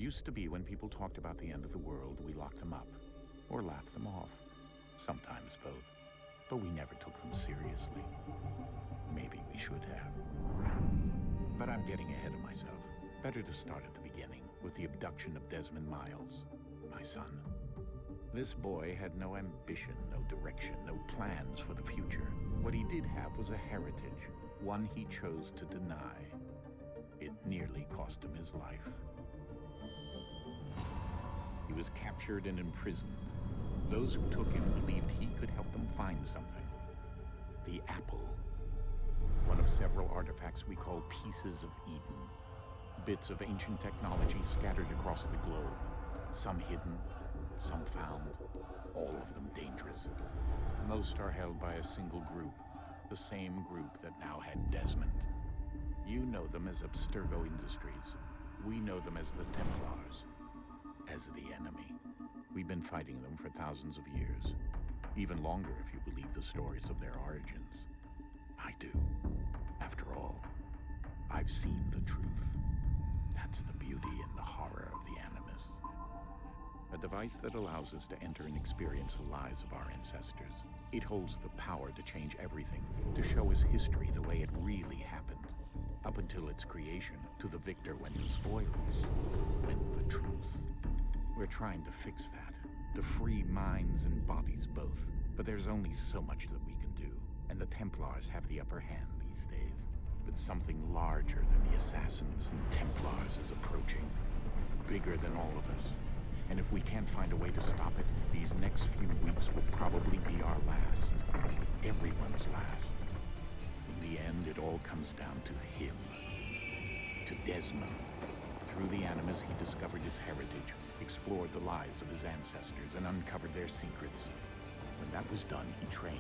Used to be when people talked about the end of the world, we locked them up or laughed them off. Sometimes both. But we never took them seriously. Maybe we should have. But I'm getting ahead of myself. Better to start at the beginning, with the abduction of Desmond Miles, my son. This boy had no ambition, no direction, no plans for the future. What he did have was a heritage, one he chose to deny. It nearly cost him his life. He was captured and imprisoned. Those who took him believed he could help them find something. The apple. One of several artifacts we call pieces of Eden. Bits of ancient technology scattered across the globe. Some hidden, some found, all of them dangerous. Most are held by a single group, the same group that now had Desmond. You know them as Abstergo Industries. We know them as the Templars, as the enemy. We've been fighting them for thousands of years, even longer if you believe the stories of their origins. I do. After all, I've seen the truth. That's the beauty and the horror of the Animus. A device that allows us to enter and experience the lives of our ancestors. It holds the power to change everything, to show us history the way it really happened. Up until its creation, to the victor went the spoils, went the truth. We're trying to fix that, to free minds and bodies both. But there's only so much that we can do, and the Templars have the upper hand these days. But something larger than the Assassins and Templars is approaching, bigger than all of us. And if we can't find a way to stop it, these next few weeks will probably be our last. Everyone's last. In the end, it all comes down to him. To Desmond. Through the Animus, he discovered his heritage, explored the lives of his ancestors, and uncovered their secrets. When that was done, he trained.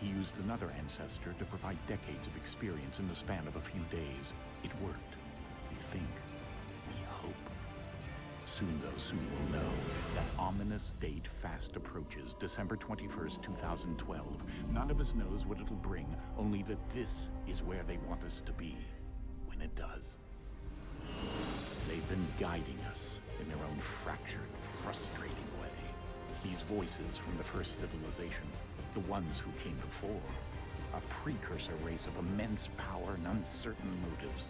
He used another ancestor to provide decades of experience in the span of a few days. It worked. We think. We hope. Soon, though, soon we'll know. That ominous date fast approaches, December 21st, 2012. None of us knows what it'll bring, only that this is where they want us to be, when it does. They've been guiding us in their own fractured, frustrating way. These voices from the first civilization, the ones who came before, a precursor race of immense power and uncertain motives.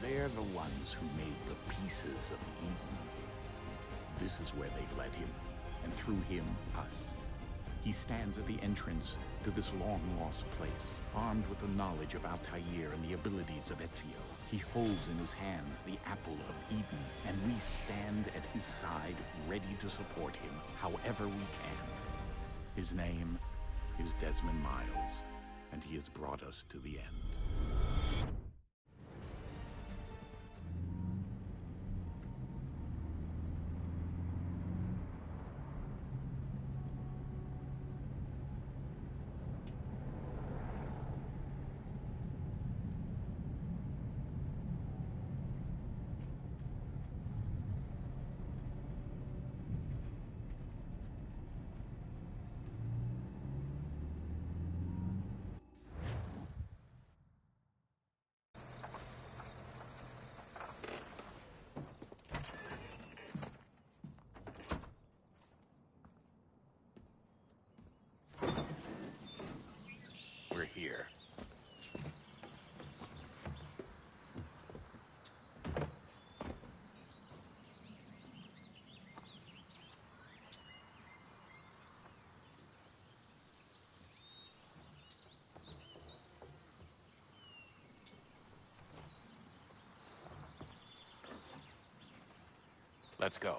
They're the ones who made the pieces of Eden. This is where they've led him, and through him, us. He stands at the entrance to this long-lost place, armed with the knowledge of Altair and the abilities of Ezio. He holds in his hands the apple of Eden, and we stand at his side, ready to support him however we can. His name is Desmond Miles, and he has brought us to the end. We're here. Let's go.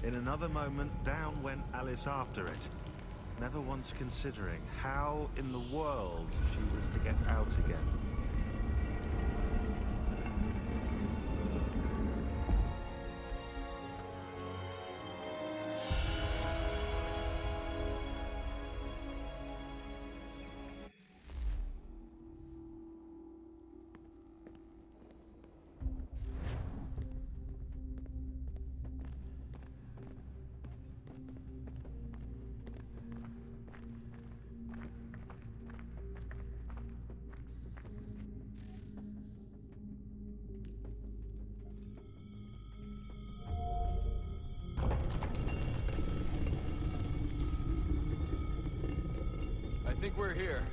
In another moment, down went Alice after it, never once considering how in the world she was to get out again. I think we're here.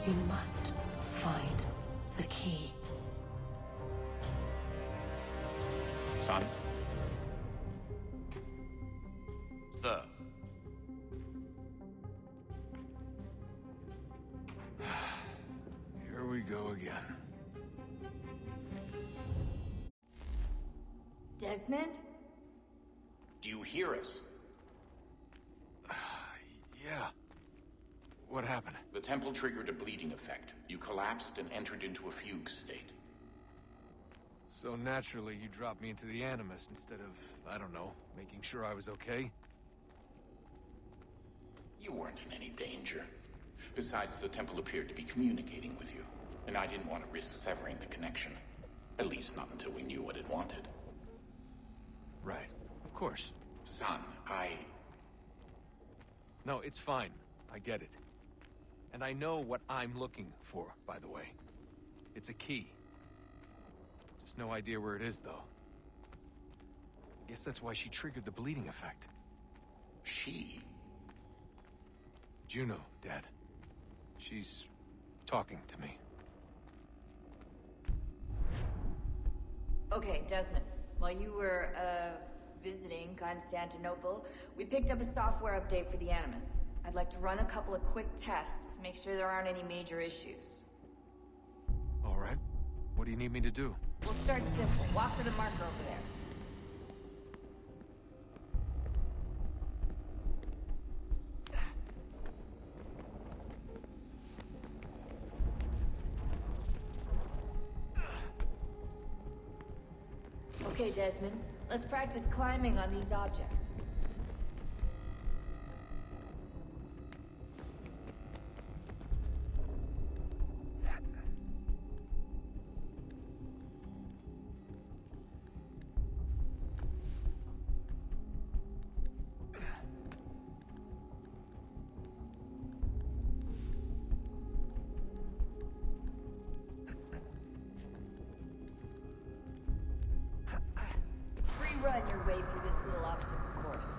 You must find the key. Son? Sir. Here we go again. Desmond? Do you hear us? Yeah. What happened? The temple triggered a bleeding effect. You collapsed and entered into a fugue state. So naturally, you dropped me into the Animus instead of, I don't know, making sure I was okay? You weren't in any danger. Besides, the temple appeared to be communicating with you, and I didn't want to risk severing the connection. At least not until we knew what it wanted. Right. Of course. Son, No, it's fine. I get it. And I know what I'm looking for, by the way. It's a key. Just no idea where it is, though. I guess that's why she triggered the bleeding effect. She? Juno, Dad. She's talking to me. Okay, Desmond. While you were, visiting Constantinople, we picked up a software update for the Animus. I'd like to run a couple of quick tests, make sure there aren't any major issues. All right. What do you need me to do? We'll start simple. Walk to the marker over there. Okay, Desmond. Let's practice climbing on these objects. Run your way through this little obstacle course.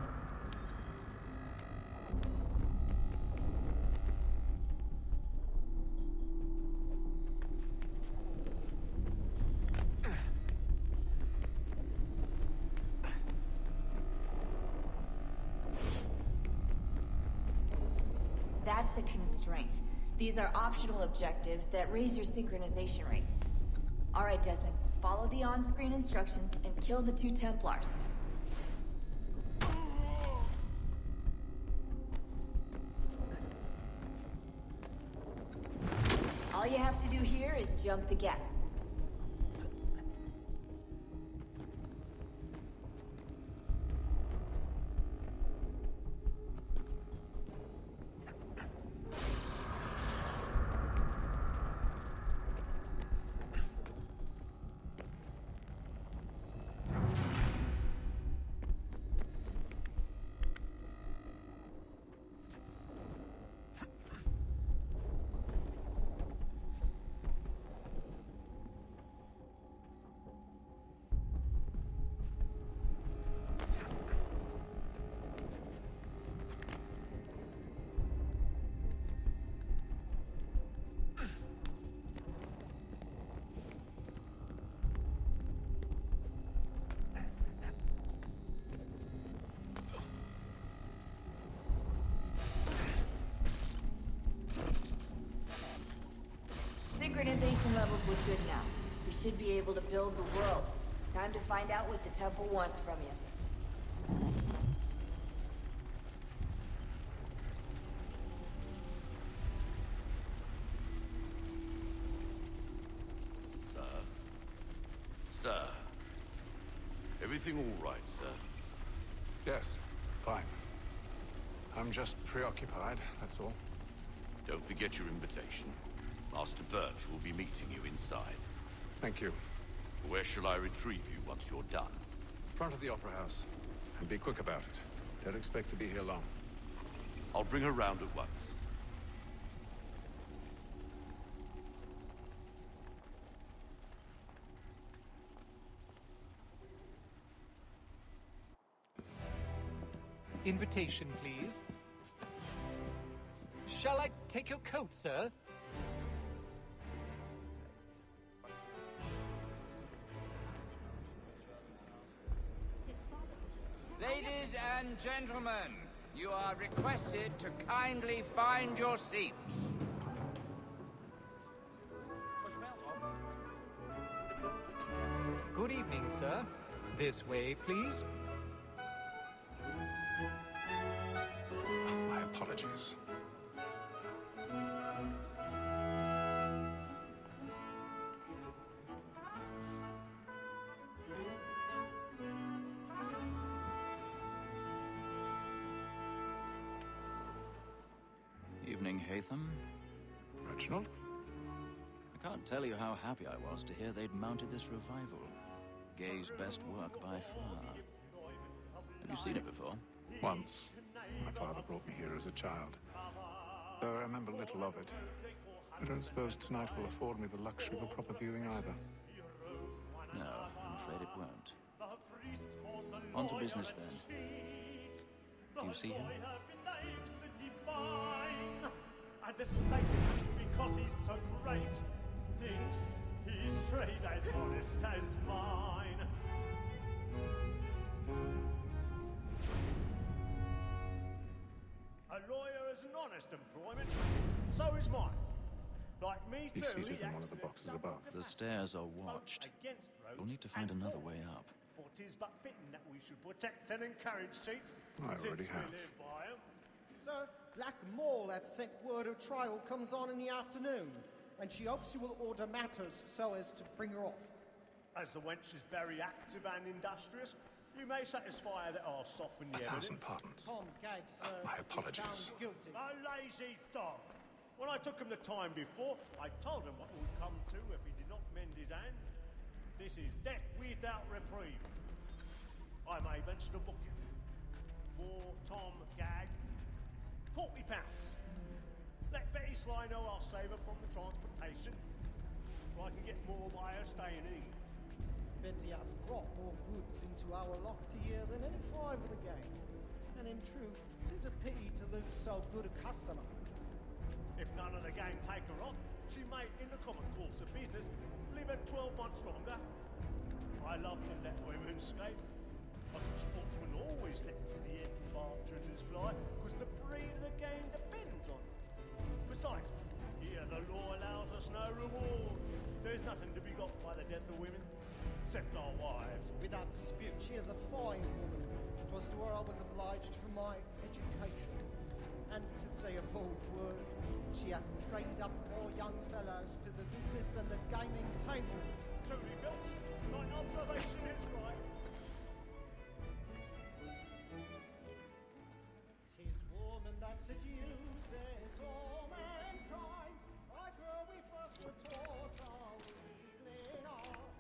That's a constraint. These are optional objectives that raise your synchronization rate. Alright, Desmond. Follow the on-screen instructions and kill the 2 Templars. All you have to do here is jump the gap. Synchronization levels look good now. We should be able to build the world. Time to find out what the temple wants from you. Sir. Everything all right, sir? Yes, fine. I'm just preoccupied, that's all. Don't forget your invitation. Master Birch will be meeting you inside. Thank you. Where shall I retrieve you once you're done? Front of the Opera House. And be quick about it. Don't expect to be here long. I'll bring her round at once. Invitation, please. Shall I take your coat, sir? Ladies and gentlemen, you are requested to kindly find your seats. Good evening, sir. This way, please. My apologies. Evening, Hatham. Reginald? I can't tell you how happy I was to hear they'd mounted this revival. Gay's best work by far. Have you seen it before? Once. My father brought me here as a child. Though I remember little of it. I don't suppose tonight will afford me the luxury of a proper viewing either. No, I'm afraid it won't. On to business, then. Do you see him? And the state, because he's so great, thinks his trade as honest as mine. A lawyer is an honest employment, so is mine. Like me too, He's seated in one of the boxes above. The stairs are watched. We'll need to find another way up. For 'tis but fitting that we should protect and encourage cheats, I since already we have. live by 'em. Sir, Black Mall had sent word her trial comes on in the afternoon, and she hopes you will order matters so as to bring her off. As the wench is very active and industrious, you may satisfy her that I'll soften the evidence. 1,000 pardons. Tom Gagg, sir, My is apologies. found guilty. A lazy dog. When I took him the time before, I told him what would come to if he did not mend his hand. This is death without reprieve. I may venture to book him. For Tom Gagg, £40. Let Betty Sly know I'll save her from the transportation, so I can get more by her staying in. Betty hath brought more goods into our locked year than any five of the game. And in truth, 'tis a pity to lose so good a customer. If none of the gang take her off, she may, in the common course of business, live her 12 months longer. I love to let women skate. A good sportsman always lets the end partridges fly, because the breed of the game depends on it. Besides, here the law allows us no reward. There's nothing to be got by the death of women, except our wives. Without dispute, she is a fine woman. 'Twas to her I was obliged for my education. And to say a bold word, she hath trained up more young fellows to the business than the gaming table. Truly, Filch, thine observation is right. 'Tis woman that seduces all mankind, like her we first were taught our weakling arts.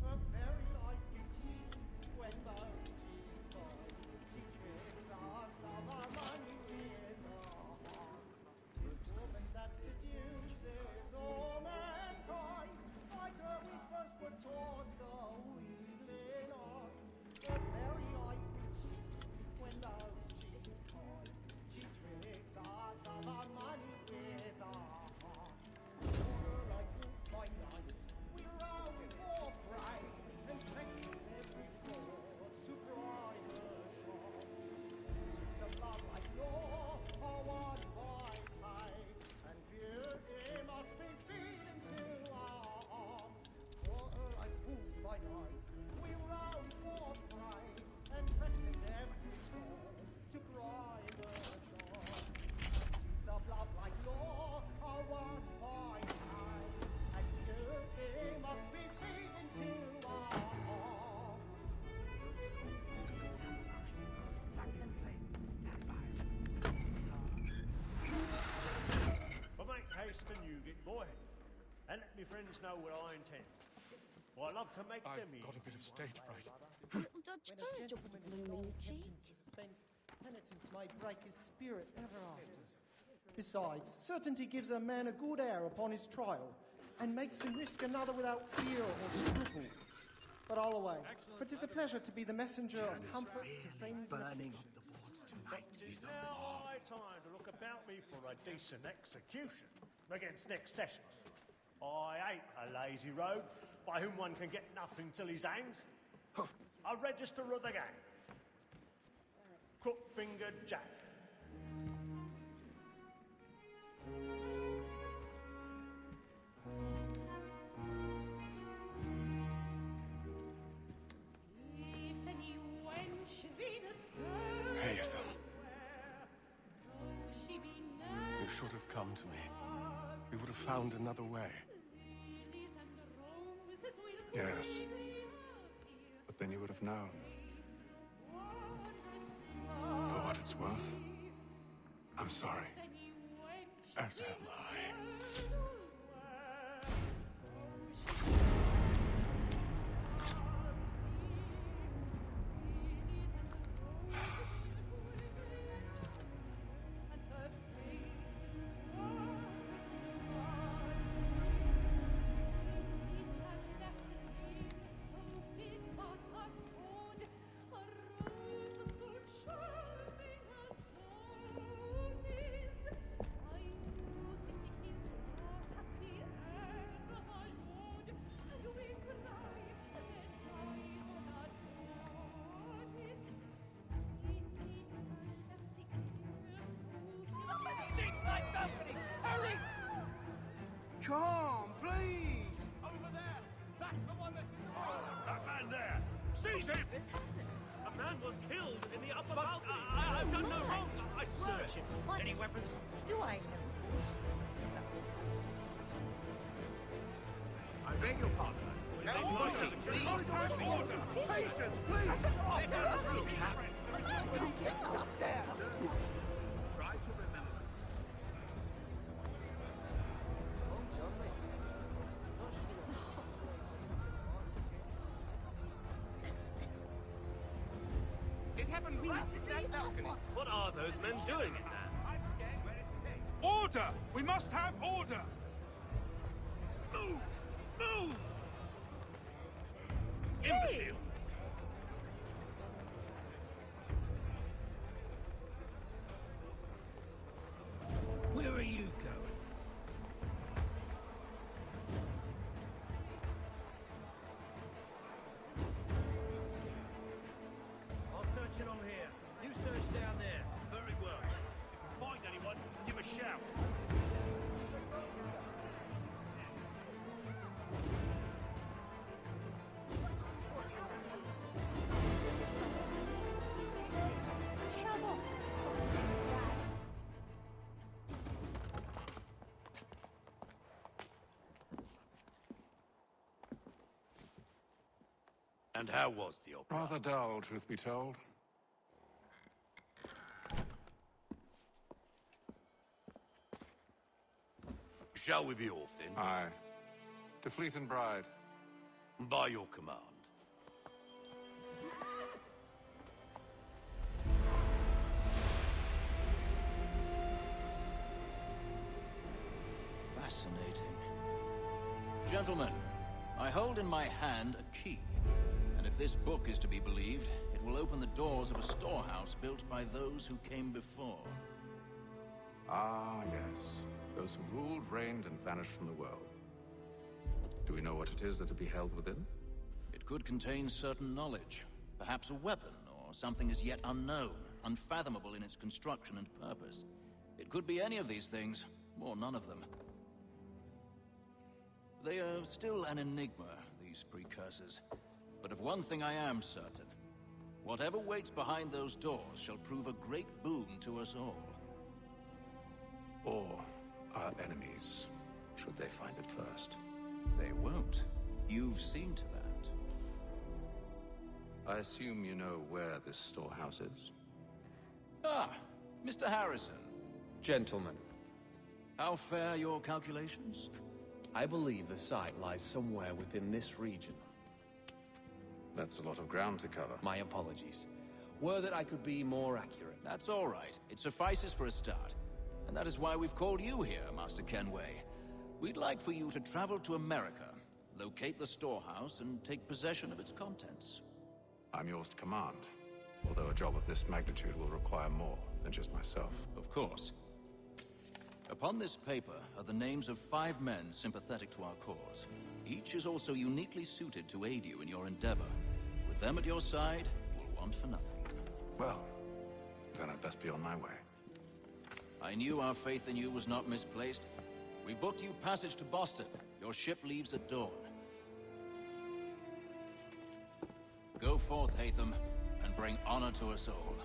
Her very eyes give cheat when those cheats fall. She tricks us of our money with her hearts. 'Tis woman that seduces all mankind, like her we first were taught the weakling arts. Her very eyes give cheat when those cheats fall. She tricks us of our money with our hearts. For her I lose my night. We row for fray and practice every fraud to bribe her charms. Suits of love like law are won by pay, and beauty must be feeding to our arms. For her I lose my night. We row for fray and practice every fraud to bribe her charms. Suits of love like law are won by pay, and beauty must be feeding to our arms. But make haste and you get boy, and let me friends know what I intend. For I love to make them easy. I've got a bit of stage fright. Little Dutch courage up at the blooming cheek. Suspense, penitence may break his spirit ever after. Besides, certainty gives a man a good air upon his trial, and makes him risk another without fear or scruple. But I'll away, for 'tis a pleasure to be the messenger of comfort to friends and affliction. It is now high time to look about me for a decent execution against next sessions. I hate a lazy rogue by whom one can get nothing till he's hanged. A register of the gang. Crook-fingered Jack. Haytham. You should have come to me. We would have found another way. Yes. But then you would have known. For what it's worth, I'm sorry. As am I. Hurry! Come, please! Over there! That's the one that... That man there! Seize him! A man was killed in the upper balcony. I've done no wrong, I swear. Search him. What? Any weapons? Do I know? I beg your pardon. No pushing, please. Order. Patience, please. Let us through, Captain. Get up there! Try to remember. It happened right at that balcony. What are those men doing in there? Order! We must have order! Move! Move! Hey! Imbecile! Where are you going? I'll search along here. You search down there. Very well. If you find anyone, give a shout. And how was the opera? Rather dull, truth be told. Shall we be off then? Aye. To Fleet and Bride. By your command. Fascinating. Gentlemen, I hold in my hand a key. And if this book is to be believed, it will open the doors of a storehouse built by those who came before. Ah, yes. Those who ruled, reigned, and vanished from the world. Do we know what it is that to be held within? It could contain certain knowledge. Perhaps a weapon, or something as yet unknown, unfathomable in its construction and purpose. It could be any of these things, or none of them. They are still an enigma, these precursors. But of one thing I am certain. Whatever waits behind those doors shall prove a great boon to us all. Or our enemies, should they find it first. They won't. You've seen to that. I assume you know where this storehouse is? Ah, Mr. Harrison. Gentlemen, How fare your calculations? I believe the site lies somewhere within this region. That's a lot of ground to cover. My apologies. Were that I could be more accurate. That's all right. It suffices for a start. And that is why we've called you here, Master Kenway. We'd like for you to travel to America, locate the storehouse, and take possession of its contents. I'm yours to command, although a job of this magnitude will require more than just myself. Of course. Upon this paper are the names of 5 men sympathetic to our cause. Each is also uniquely suited to aid you in your endeavor. With them at your side, you'll want for nothing. Well, then I'd best be on my way. I knew our faith in you was not misplaced. We've booked you passage to Boston. Your ship leaves at dawn. Go forth, Hatham, and bring honor to us all.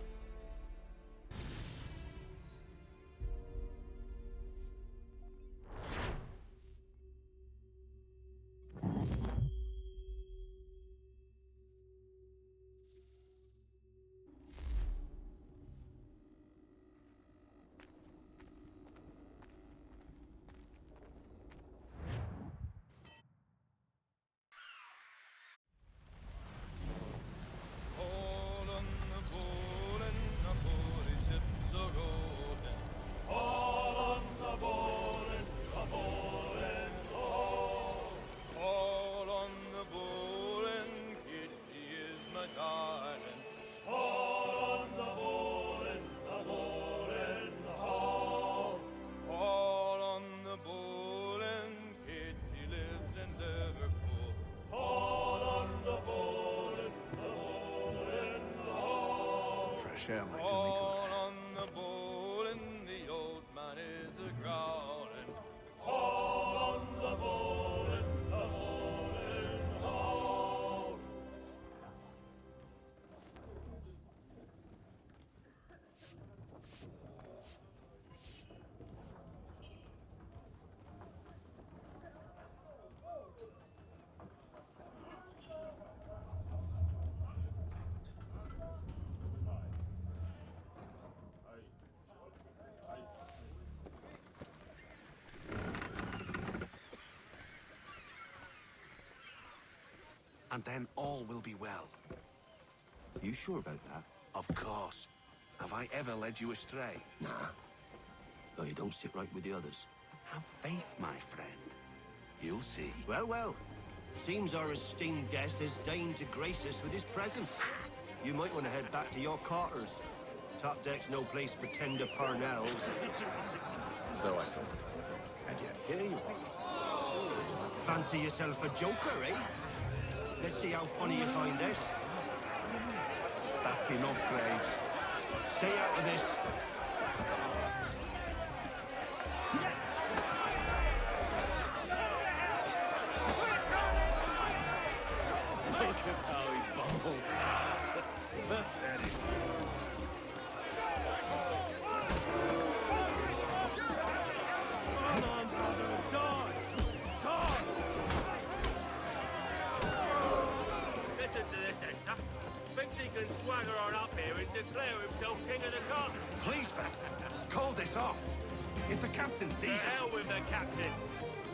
Share might do me good. On the bowl and the old man is a-growling. All on the bowl and the bowling hall. And then all will be well. Are you sure about that? Of course. Have I ever led you astray? Nah. No, you don't sit right with the others. Have faith, my friend. You'll see. Well, well. Seems our esteemed guest has deigned to grace us with his presence. You might want to head back to your quarters. Top deck's no place for tender parnells. So I thought. And yet here you are. Fancy yourself a joker, eh? Let's see how funny you find this. That's enough, Graves. Stay out of this. Look at how he bumbles. Come on, brother, dodge! Dodge! Listen to this he can swagger on up here and declare himself king of the castle. Please, Pat, call this off. If the captain sees us... To hell with the captain.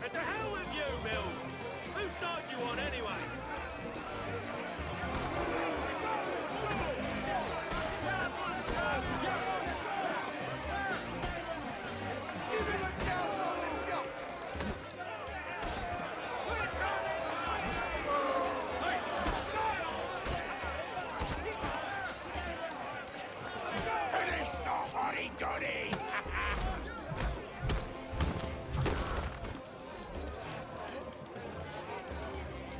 And to hell with you, Mills. Whose side you on, anyway?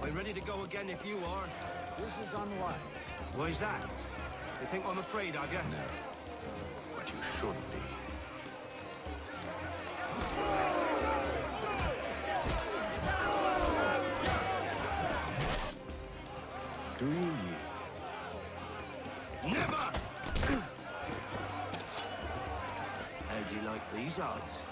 I'm ready to go again if you are. This is unwise. Why's that? You think I'm afraid of you? No. But you should be. Do you yield? Never! How do you like these odds?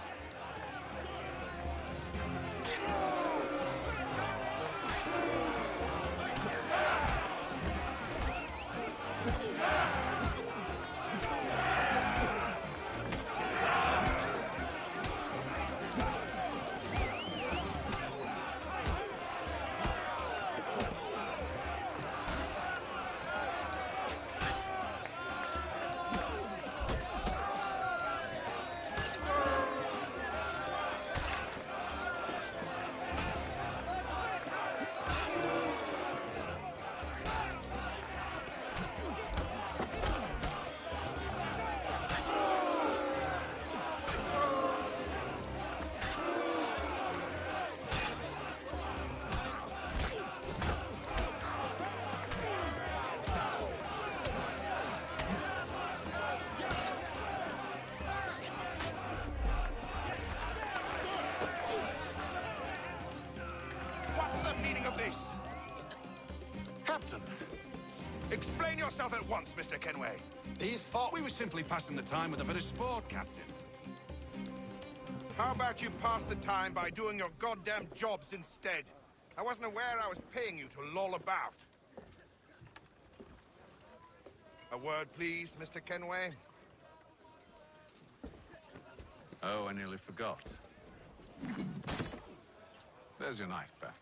Explain yourself at once, Mr. Kenway. These thought we were simply passing the time with a bit of sport, Captain. How about you pass the time by doing your goddamn jobs instead? I wasn't aware I was paying you to loll about. A word, please, Mr. Kenway. Oh, I nearly forgot. There's your knife, Beth.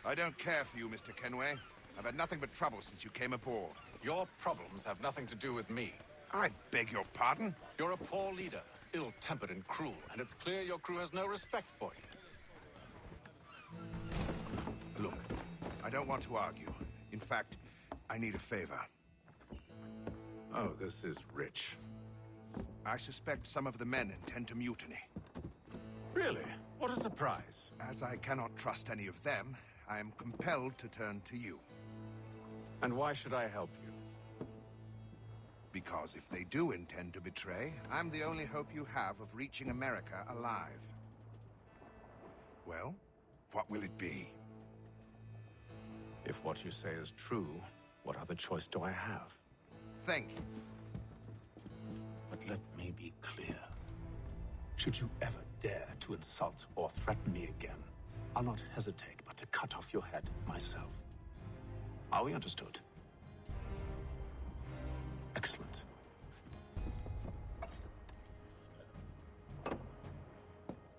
I don't care for you, Mr. Kenway. I've had nothing but trouble since you came aboard. Your problems have nothing to do with me. I beg your pardon? You're a poor leader, ill-tempered and cruel, and it's clear your crew has no respect for you. Look, I don't want to argue. In fact, I need a favor. Oh, this is rich. I suspect some of the men intend to mutiny. Really? What a surprise. As I cannot trust any of them, I am compelled to turn to you. And why should I help you? Because if they do intend to betray, I'm the only hope you have of reaching America alive. Well, what will it be? If what you say is true, what other choice do I have? Thank you. But let me be clear. Should you ever dare to insult or threaten me again, I'll not hesitate but to cut off your head myself. Are we understood? Excellent.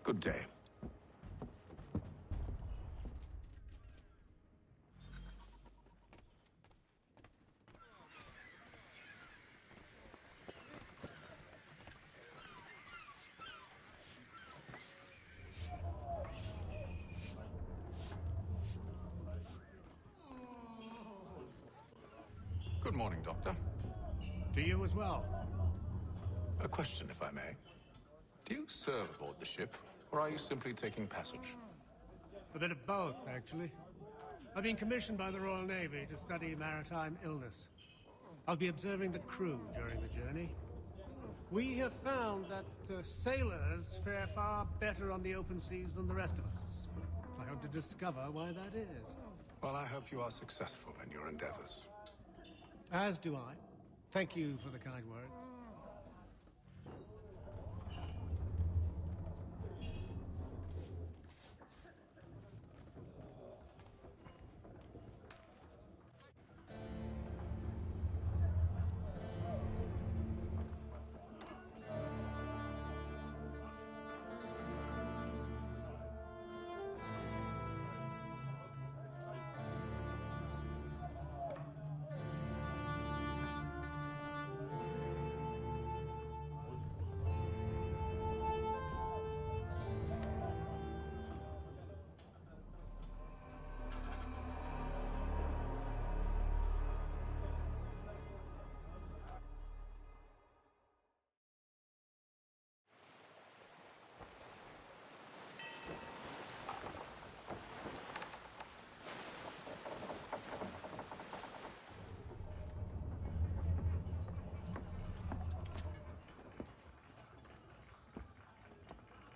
Good day. Good morning, Doctor. To you as well. A question, if I may. Do you serve aboard the ship, or are you simply taking passage? A bit of both, actually. I've been commissioned by the Royal Navy to study maritime illness. I'll be observing the crew during the journey. We have found that sailors fare far better on the open seas than the rest of us. I hope to discover why that is. Well, I hope you are successful in your endeavors. As do I. Thank you for the kind words.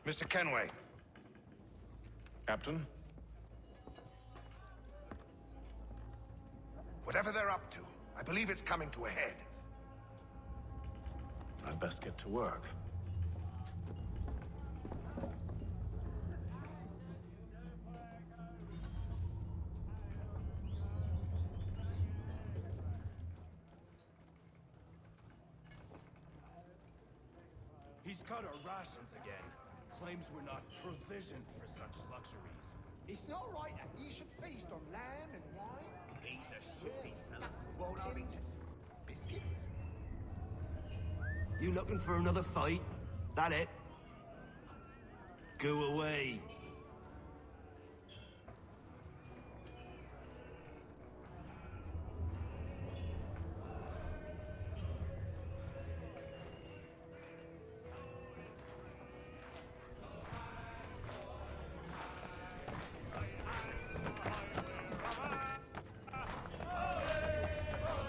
Mr. Kenway. Captain? Whatever they're up to, I believe it's coming to a head. I'd best get to work. He's cut our rations again. Claims we're not provisioned for such luxuries. It's not right that you should feast on lamb and wine. He's a shifty stuck with all our biscuits. You looking for another fight? That it? Go away.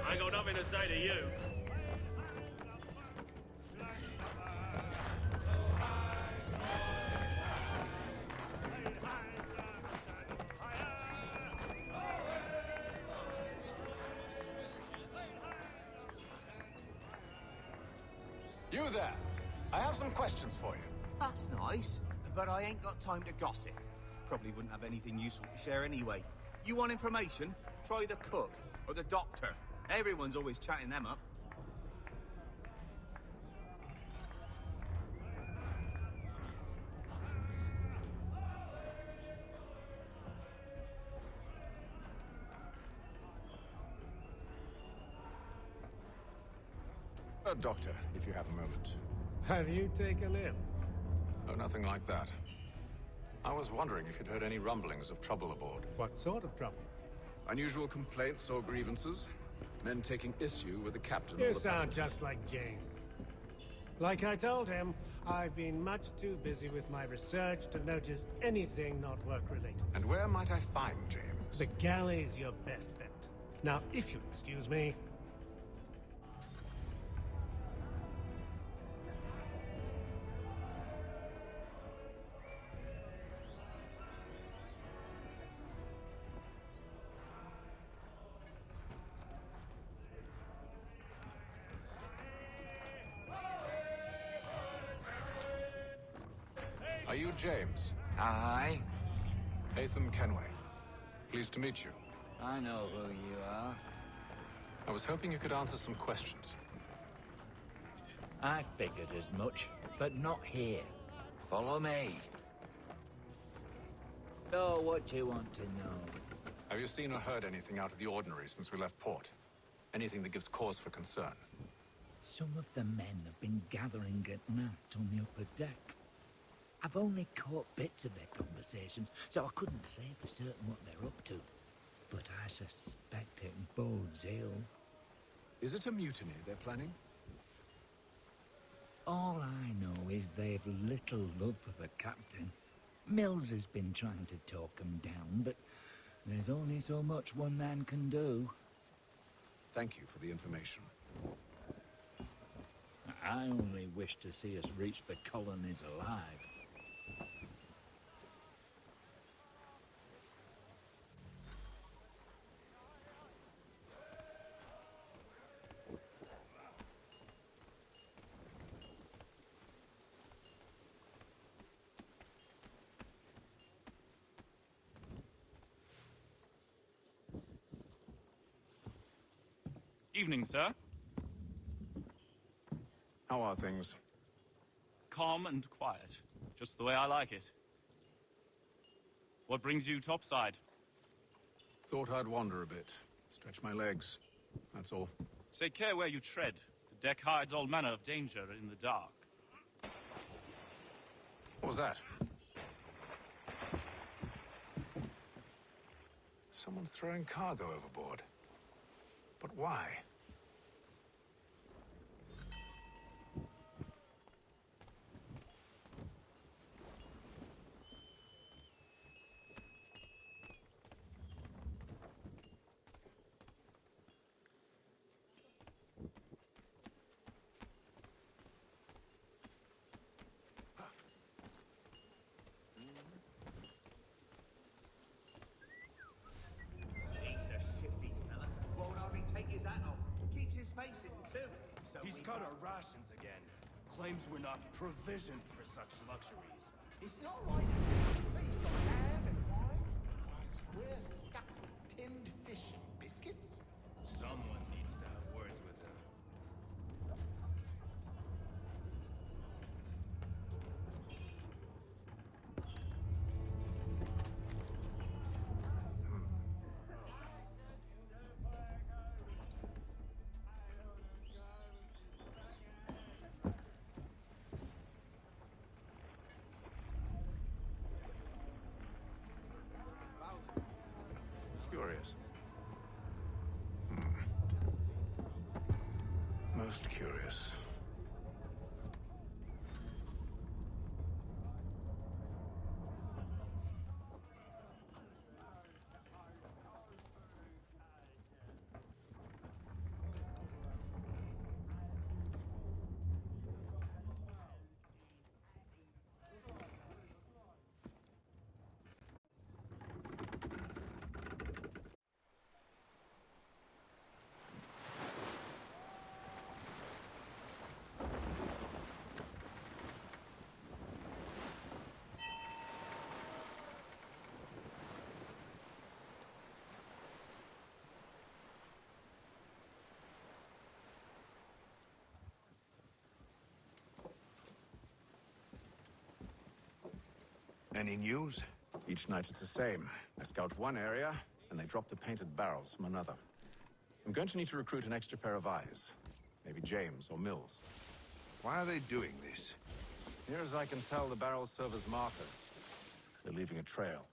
I got nothing to say to you. You there! I have some questions for you. That's nice, but I ain't got time to gossip. Probably wouldn't have anything useful to share anyway. You want information? Try the cook or the doctor. Everyone's always chatting them up. Doctor, if you have a moment. Have you taken him? Oh, nothing like that. I was wondering if you'd heard any rumblings of trouble aboard. What sort of trouble? Unusual complaints or grievances? Men taking issue with the captain You or the sound passengers? just like James. Like I told him, I've been much too busy with my research to notice anything not work-related. And where might I find James? The galley's your best bet. Now, if you'll excuse me... Are you James? Aye. Hatham Kenway. Pleased to meet you. I know who you are. I was hoping you could answer some questions. I figured as much, but not here. Follow me. So, what do you want to know? Have you seen or heard anything out of the ordinary since we left port? Anything that gives cause for concern? Some of the men have been gathering at night on the upper deck. I've only caught bits of their conversations, so I couldn't say for certain what they're up to. But I suspect it bodes ill. Is it a mutiny they're planning? All I know is they've little love for the captain. Mills has been trying to talk them down, but there's only so much one man can do. Thank you for the information. I only wish to see us reach the colonies alive. Evening, sir. How are things? Calm and quiet. Just the way I like it. What brings you topside? Thought I'd wander a bit. Stretch my legs. That's all. Take care where you tread. The deck hides all manner of danger in the dark. What was that? Someone's throwing cargo overboard. But why? rations again. Claims we're not provisioned for such luxuries. It's not like we're feast on ham and wine. Whilst we're stuck with tinned fish and biscuits. Someone needs to have words with him. Curious. Most curious. Any news? Each night it's the same. I scout one area, and they drop the painted barrels from another. I'm going to need to recruit an extra pair of eyes. Maybe James or Mills. Why are they doing this? Near as I can tell, the barrels serve as markers. They're leaving a trail.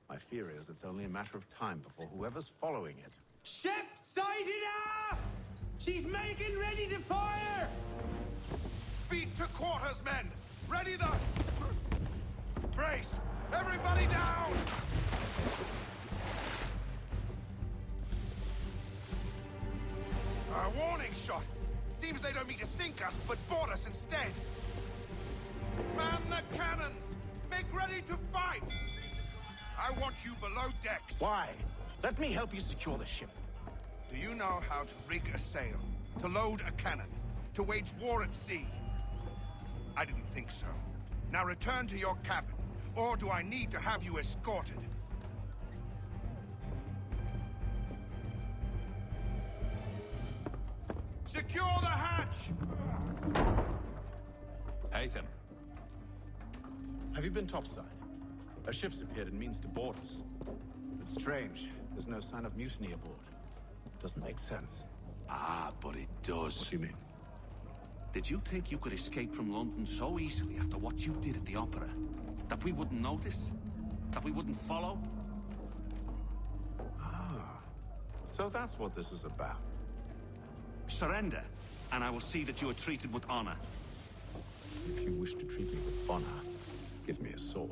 My fear is it's only a matter of time before whoever's following it... Ship sighted aft! She's making ready to fire! Beat to quarters, men! Ready the... Brace! Everybody down! A warning shot! Seems they don't mean to sink us, but board us instead! Man the cannons! Make ready to fight! I want you below decks. Why? Let me help you secure the ship. Do you know how to rig a sail? To load a cannon? To wage war at sea? I didn't think so. Now return to your cabin. Or do I need to have you escorted? Secure the hatch! Haytham. Have you been topside? A ship's appeared and means to board us. It's strange. There's no sign of mutiny aboard. Doesn't make sense. Ah, but it does. What do you mean? Did you think you could escape from London so easily after what you did at the opera? That we wouldn't notice? That we wouldn't follow? Ah. So that's what this is about. Surrender, and I will see that you are treated with honor. If you wish to treat me with honor, give me a sword.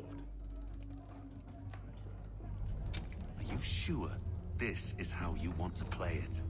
Are you sure this is how you want to play it?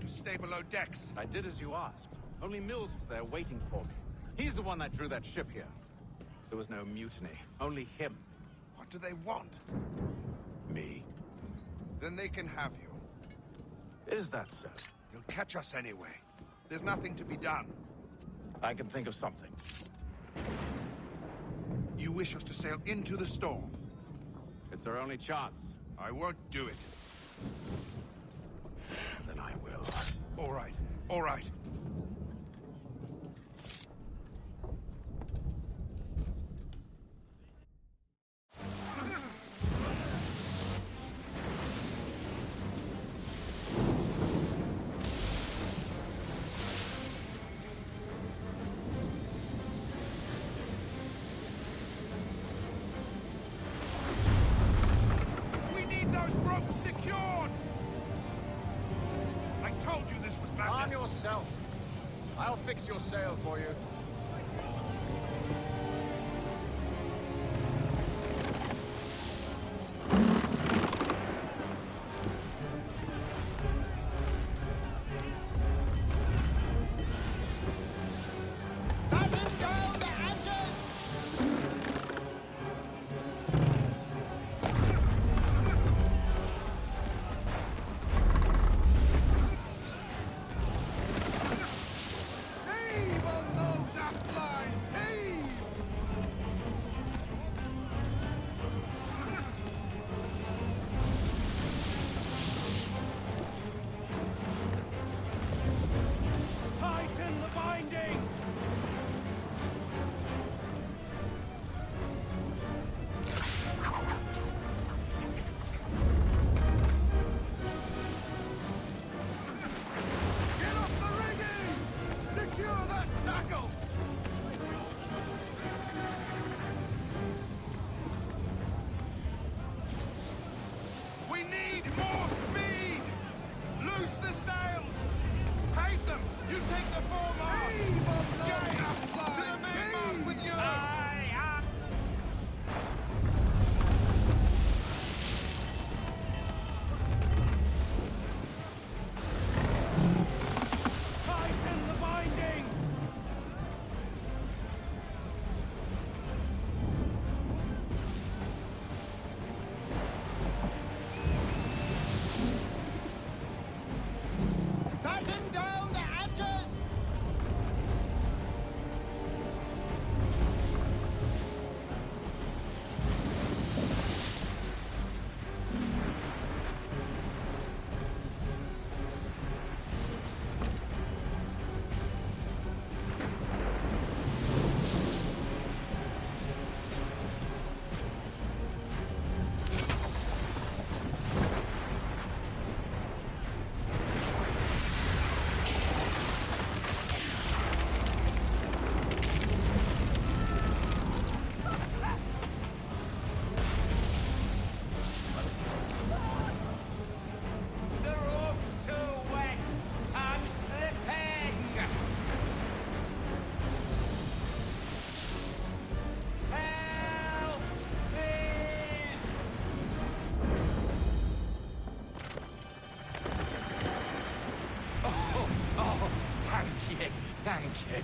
Stay below decks. I did as you asked. Only Mills was there waiting for me. He's the one that drew that ship here. There was no mutiny, only him. What do they want? Me. Then they can have you. Is that so? They'll catch us anyway. There's nothing to be done. I can think of something. You wish us to sail into the storm? It's our only chance. I won't do it. Then I will. All right, all right. We need those Calm yourself. I'll fix your sail for you. Tighten the binding! Get off the rigging! Secure that tackle! We need more speed! Loose the sails! Hate them! You take the foremast! Jay, to the mainmast with you! Tighten the bindings! Batten down the hatches! The rope's too wet. I'm slipping. Help! Please! Oh, thank you, thank you.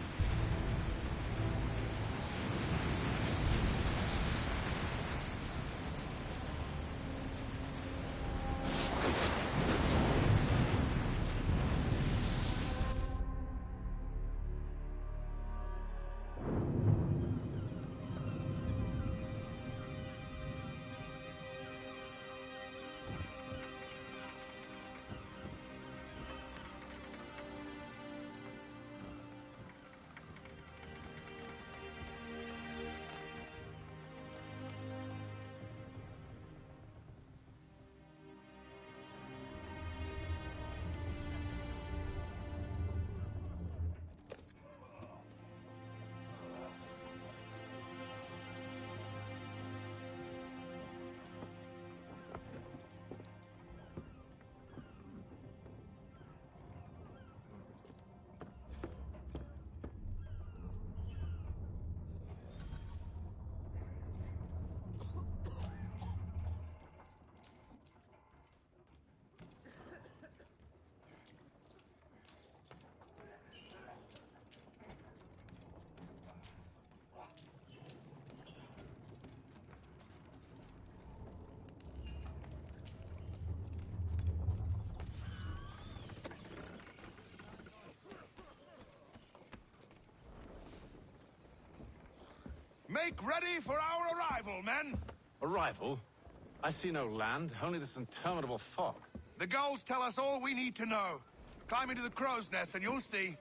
Make ready for our arrival, men! Arrival? I see no land, only this interminable fog. The gulls tell us all we need to know. Climb into the crow's nest and you'll see.